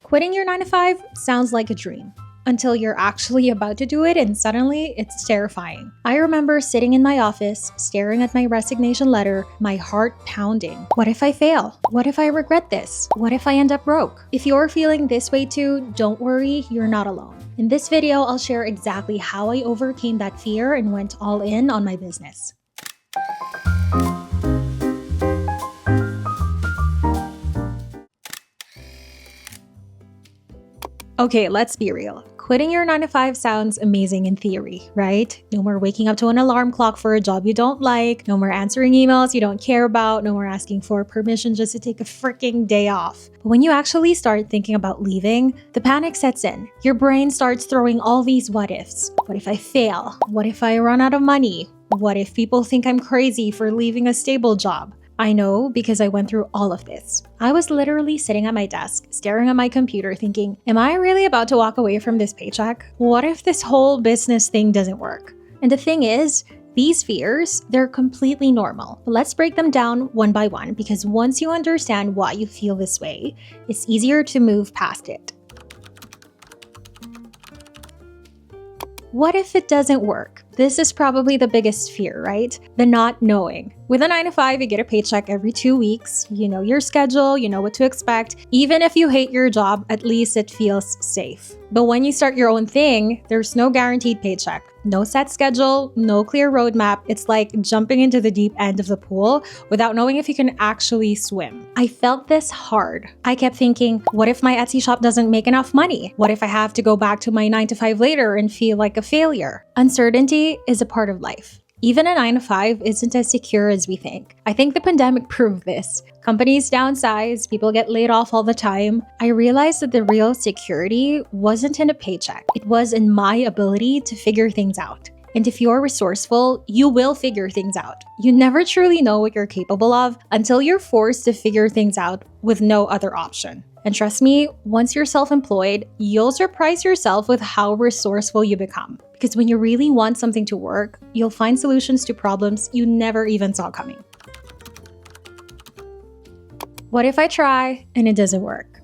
Quitting your 9 to 5 sounds like a dream until you're actually about to do it, and suddenly it's terrifying. I remember sitting in my office, staring at my resignation letter, my heart pounding. What if I fail? What if I regret this? What if I end up broke? If you're feeling this way too, don't worry, you're not alone. In this video, I'll share exactly how I overcame that fear and went all in on my business. Okay, let's be real. Quitting your 9 to 5 sounds amazing in theory, right? No more waking up to an alarm clock for a job you don't like, no more answering emails you don't care about, no more asking for permission just to take a freaking day off. But when you actually start thinking about leaving, the panic sets in. Your brain starts throwing all these what ifs. What if I fail? What if I run out of money? What if people think I'm crazy for leaving a stable job? I know because I went through all of this. I was literally sitting at my desk, staring at my computer thinking, am I really about to walk away from this paycheck? What if this whole business thing doesn't work? And the thing is, these fears, they're completely normal. But let's break them down one by one because once you understand why you feel this way, it's easier to move past it. What if it doesn't work? This is probably the biggest fear, right? The not knowing. With a 9 to 5, you get a paycheck every 2 weeks. You know your schedule, you know what to expect. Even if you hate your job, at least it feels safe. But when you start your own thing, there's no guaranteed paycheck. No set schedule, no clear roadmap. It's like jumping into the deep end of the pool without knowing if you can actually swim. I felt this hard. I kept thinking, what if my Etsy shop doesn't make enough money? What if I have to go back to my 9 to 5 later and feel like a failure? Uncertainty is a part of life. Even a 9 to 5 isn't as secure as we think. I think the pandemic proved this. Companies downsize, people get laid off all the time. I realized that the real security wasn't in a paycheck. It was in my ability to figure things out. And if you're resourceful, you will figure things out. You never truly know what you're capable of until you're forced to figure things out with no other option. And trust me, once you're self-employed, you'll surprise yourself with how resourceful you become. Because when you really want something to work, you'll find solutions to problems you never even saw coming. What if I try and it doesn't work?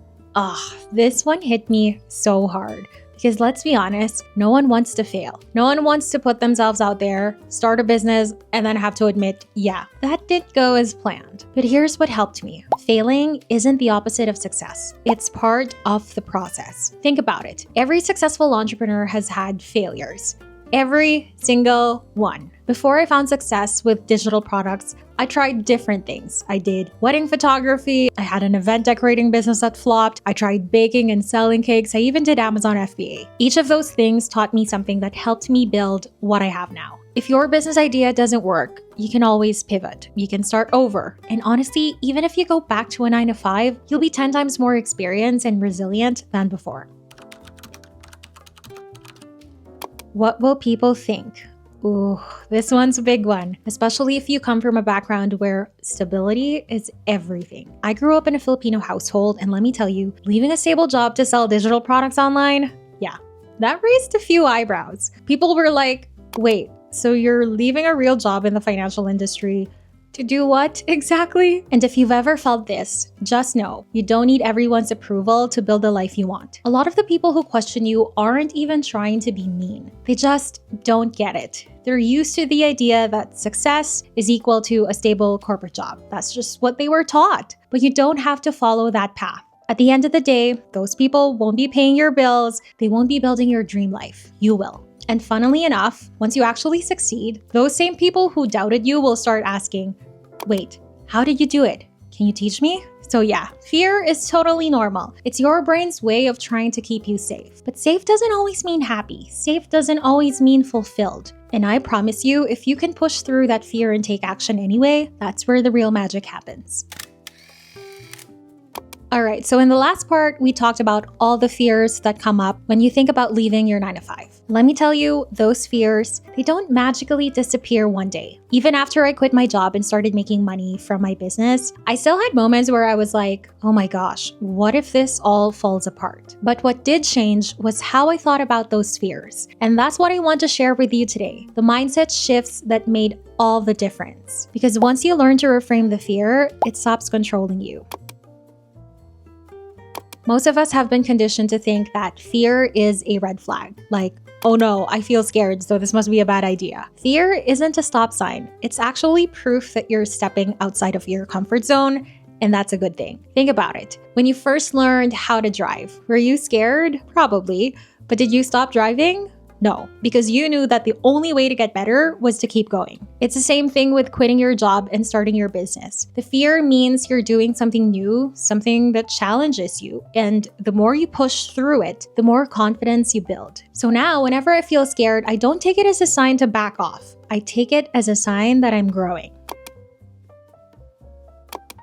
This one hit me so hard. Because let's be honest, no one wants to fail. No one wants to put themselves out there, start a business, and then have to admit, yeah, that didn't go as planned. But here's what helped me. Failing isn't the opposite of success. It's part of the process. Think about it. Every successful entrepreneur has had failures. Every single one. Before I found success with digital products, I tried different things. I did wedding photography, I had an event decorating business that flopped, I tried baking and selling cakes, I even did Amazon FBA. Each of those things taught me something that helped me build what I have now. If your business idea doesn't work, you can always pivot. You can start over. And honestly, even if you go back to a 9 to 5, you'll be 10 times more experienced and resilient than before. What will people think? Ooh, this one's a big one, especially if you come from a background where stability is everything. I grew up in a Filipino household, and let me tell you, leaving a stable job to sell digital products online, yeah, that raised a few eyebrows. People were like, wait, so you're leaving a real job in the financial industry to do what exactly? And if you've ever felt this, just know you don't need everyone's approval to build the life you want. A lot of the people who question you aren't even trying to be mean. They just don't get it. They're used to the idea that success is equal to a stable corporate job. That's just what they were taught. But you don't have to follow that path. At the end of the day, those people won't be paying your bills. They won't be building your dream life. You will. And funnily enough, once you actually succeed, those same people who doubted you will start asking, wait, how did you do it? Can you teach me? So yeah, fear is totally normal. It's your brain's way of trying to keep you safe. But safe doesn't always mean happy. Safe doesn't always mean fulfilled. And I promise you, if you can push through that fear and take action anyway, that's where the real magic happens. All right, so in the last part, we talked about all the fears that come up when you think about leaving your 9 to 5. Let me tell you, those fears, they don't magically disappear one day. Even after I quit my job and started making money from my business, I still had moments where I was like, oh my gosh, what if this all falls apart? But what did change was how I thought about those fears. And that's what I want to share with you today. The mindset shifts that made all the difference. Because once you learn to reframe the fear, it stops controlling you. Most of us have been conditioned to think that fear is a red flag. Like, oh no, I feel scared, so this must be a bad idea. Fear isn't a stop sign. It's actually proof that you're stepping outside of your comfort zone, and that's a good thing. Think about it. When you first learned how to drive, were you scared? Probably. But did you stop driving? No, because you knew that the only way to get better was to keep going. It's the same thing with quitting your job and starting your business. The fear means you're doing something new, something that challenges you. And the more you push through it, the more confidence you build. So now, whenever I feel scared, I don't take it as a sign to back off. I take it as a sign that I'm growing.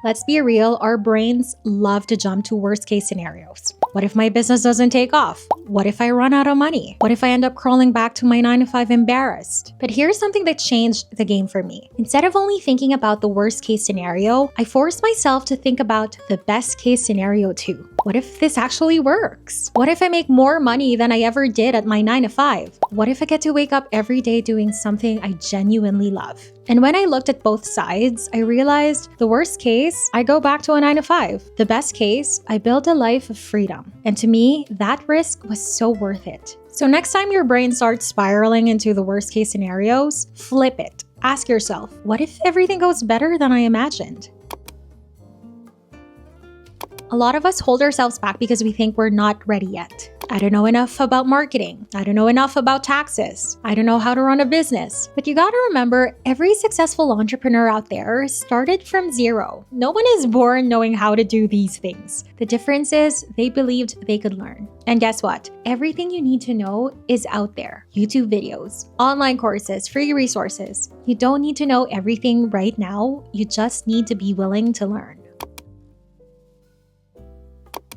Let's be real, our brains love to jump to worst case scenarios. What if my business doesn't take off? What if I run out of money? What if I end up crawling back to my 9-to-5 embarrassed? But here's something that changed the game for me. Instead of only thinking about the worst case scenario, I forced myself to think about the best case scenario too. What if this actually works? What if I make more money than I ever did at my 9-to-5? What if I get to wake up every day doing something I genuinely love? And when I looked at both sides, I realized the worst case, I go back to a 9-to-5. The best case, I build a life of freedom. And to me, that risk was so worth it. So next time your brain starts spiraling into the worst case scenarios, flip it. Ask yourself, what if everything goes better than I imagined? A lot of us hold ourselves back because we think we're not ready yet. I don't know enough about marketing. I don't know enough about taxes. I don't know how to run a business. But you gotta remember, every successful entrepreneur out there started from zero. No one is born knowing how to do these things. The difference is they believed they could learn. And guess what? Everything you need to know is out there. YouTube videos, online courses, free resources. You don't need to know everything right now. You just need to be willing to learn.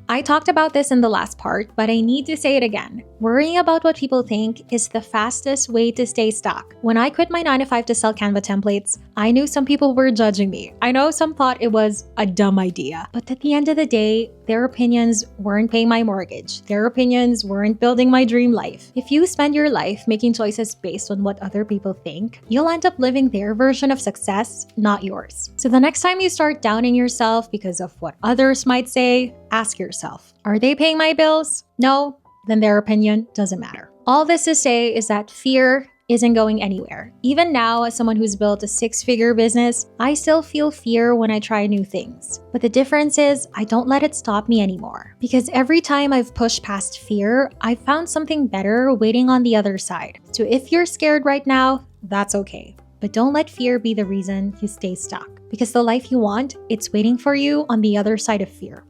I talked about this in the last part, but I need to say it again. Worrying about what people think is the fastest way to stay stuck. When I quit my 9-to-5 to sell Canva templates, I knew some people were judging me. I know some thought it was a dumb idea. But at the end of the day, their opinions weren't paying my mortgage. Their opinions weren't building my dream life. If you spend your life making choices based on what other people think, you'll end up living their version of success, not yours. So the next time you start doubting yourself because of what others might say, ask yourself, are they paying my bills? No? Then their opinion doesn't matter. All this to say is that fear isn't going anywhere. Even now, as someone who's built a 6-figure business, I still feel fear when I try new things. But the difference is I don't let it stop me anymore. Because every time I've pushed past fear, I've found something better waiting on the other side. So if you're scared right now, that's okay. But don't let fear be the reason you stay stuck. Because the life you want, it's waiting for you on the other side of fear.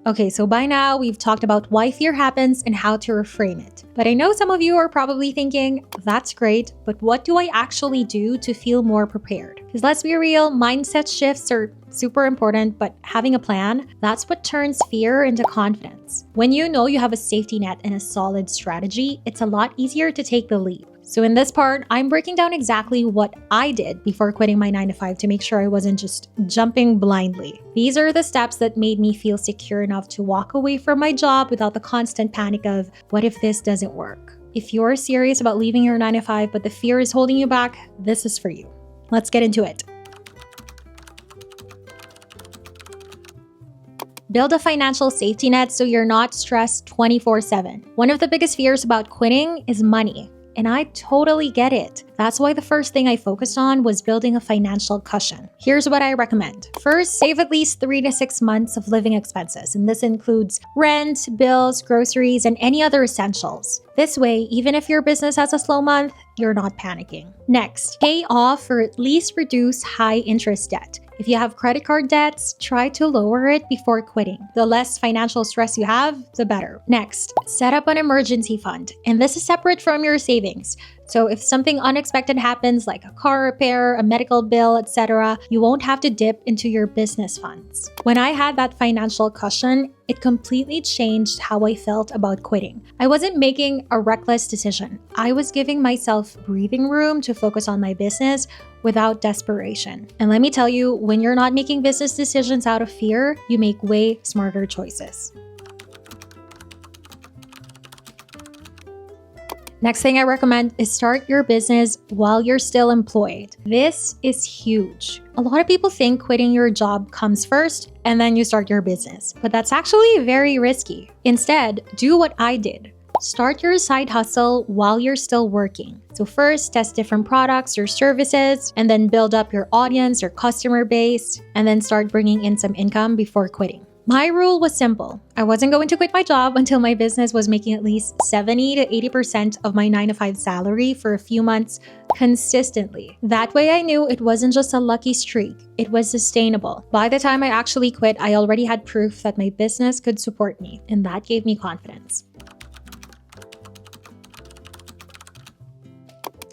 Okay, so by now we've talked about why fear happens and how to reframe it. But I know some of you are probably thinking, that's great, but what do I actually do to feel more prepared? Because let's be real, mindset shifts are super important, but having a plan, that's what turns fear into confidence. When you know you have a safety net and a solid strategy, it's a lot easier to take the leap. So in this part, I'm breaking down exactly what I did before quitting my 9-to-5 to make sure I wasn't just jumping blindly. These are the steps that made me feel secure enough to walk away from my job without the constant panic of, what if this doesn't work? If you're serious about leaving your 9-to-5 but the fear is holding you back, this is for you. Let's get into it. Build a financial safety net so you're not stressed 24/7. One of the biggest fears about quitting is money. And I totally get it. That's why the first thing I focused on was building a financial cushion. Here's what I recommend. First, save at least 3 to 6 months of living expenses. And this includes rent, bills, groceries, and any other essentials. This way, even if your business has a slow month, you're not panicking. Next, pay off or at least reduce high interest debt. If you have credit card debts, try to lower it before quitting. The less financial stress you have, the better. Next, set up an emergency fund. And this is separate from your savings. So if something unexpected happens, like a car repair, a medical bill, etc., you won't have to dip into your business funds. When I had that financial cushion, it completely changed how I felt about quitting. I wasn't making a reckless decision. I was giving myself breathing room to focus on my business without desperation. And let me tell you, when you're not making business decisions out of fear, you make way smarter choices. Next thing I recommend is start your business while you're still employed. This is huge. A lot of people think quitting your job comes first and then you start your business, but that's actually very risky. Instead, do what I did. Start your side hustle while you're still working. So first, test different products or services, and then build up your audience or customer base, and then start bringing in some income before quitting. My rule was simple. I wasn't going to quit my job until my business was making at least 70 to 80% of my 9-to-5 salary for a few months consistently. That way I knew it wasn't just a lucky streak, it was sustainable. By the time I actually quit, I already had proof that my business could support me, and that gave me confidence.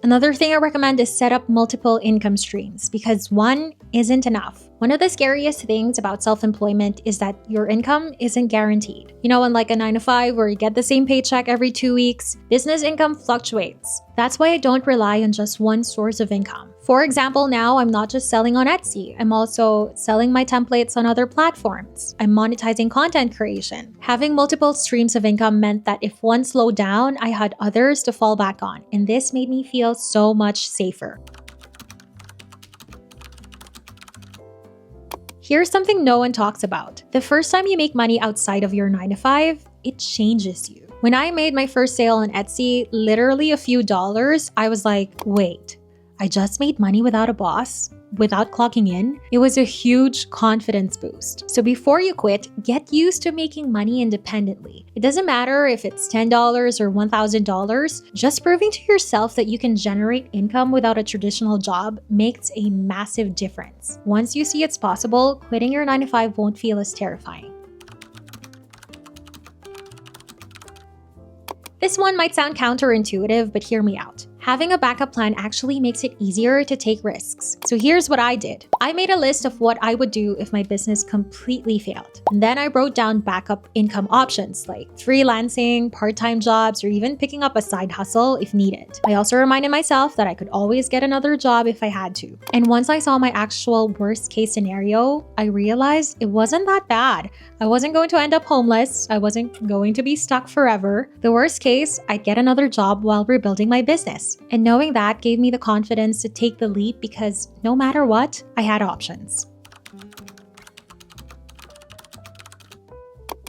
Another thing I recommend is set up multiple income streams because one isn't enough. One of the scariest things about self-employment is that your income isn't guaranteed. Unlike a 9-to-5 where you get the same paycheck every 2 weeks, business income fluctuates. That's why I don't rely on just one source of income. For example, now I'm not just selling on Etsy, I'm also selling my templates on other platforms. I'm monetizing content creation. Having multiple streams of income meant that if one slowed down, I had others to fall back on, and this made me feel so much safer. Here's something no one talks about. The first time you make money outside of your 9-to-5, it changes you. When I made my first sale on Etsy, literally a few dollars, I was like, wait, I just made money without a boss, without clocking in. It was a huge confidence boost. So before you quit, get used to making money independently. It doesn't matter if it's $10 or $1,000, just proving to yourself that you can generate income without a traditional job makes a massive difference. Once you see it's possible, quitting your 9-to-5 won't feel as terrifying. This one might sound counterintuitive, but hear me out. Having a backup plan actually makes it easier to take risks. So here's what I did. I made a list of what I would do if my business completely failed. And then I wrote down backup income options like freelancing, part-time jobs, or even picking up a side hustle if needed. I also reminded myself that I could always get another job if I had to. And once I saw my actual worst case scenario, I realized it wasn't that bad. I wasn't going to end up homeless. I wasn't going to be stuck forever. The worst case, I'd get another job while rebuilding my business. And knowing that gave me the confidence to take the leap because no matter what, I had options.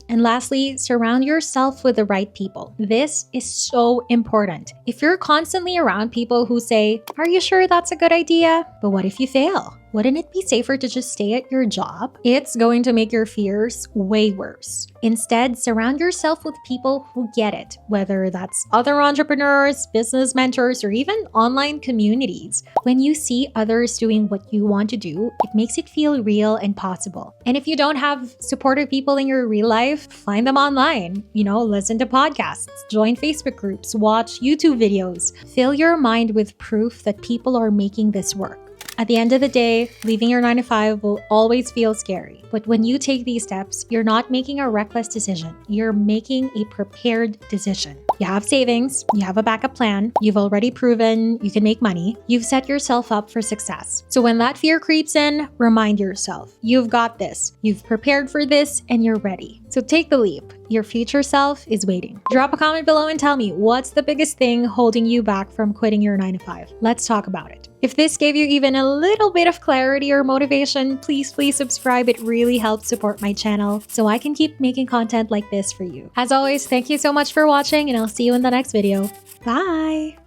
And lastly, surround yourself with the right people. This is so important. If you're constantly around people who say, "Are you sure that's a good idea? But what if you fail?" Wouldn't it be safer to just stay at your job? It's going to make your fears way worse. Instead, surround yourself with people who get it, whether that's other entrepreneurs, business mentors, or even online communities. When you see others doing what you want to do, it makes it feel real and possible. And if you don't have supportive people in your real life, find them online. Listen to podcasts, join Facebook groups, watch YouTube videos. Fill your mind with proof that people are making this work. At the end of the day, leaving your 9-to-5 will always feel scary. But when you take these steps, you're not making a reckless decision. You're making a prepared decision. You have savings, you have a backup plan, you've already proven you can make money, you've set yourself up for success. So when that fear creeps in, remind yourself, you've got this, you've prepared for this, and you're ready. So take the leap. Your future self is waiting. Drop a comment below and tell me, what's the biggest thing holding you back from quitting your 9-to-5? Let's talk about it. If this gave you even a little bit of clarity or motivation, please subscribe. It really helps support my channel so I can keep making content like this for you. As always, thank you so much for watching, and I'll see you in the next video. Bye!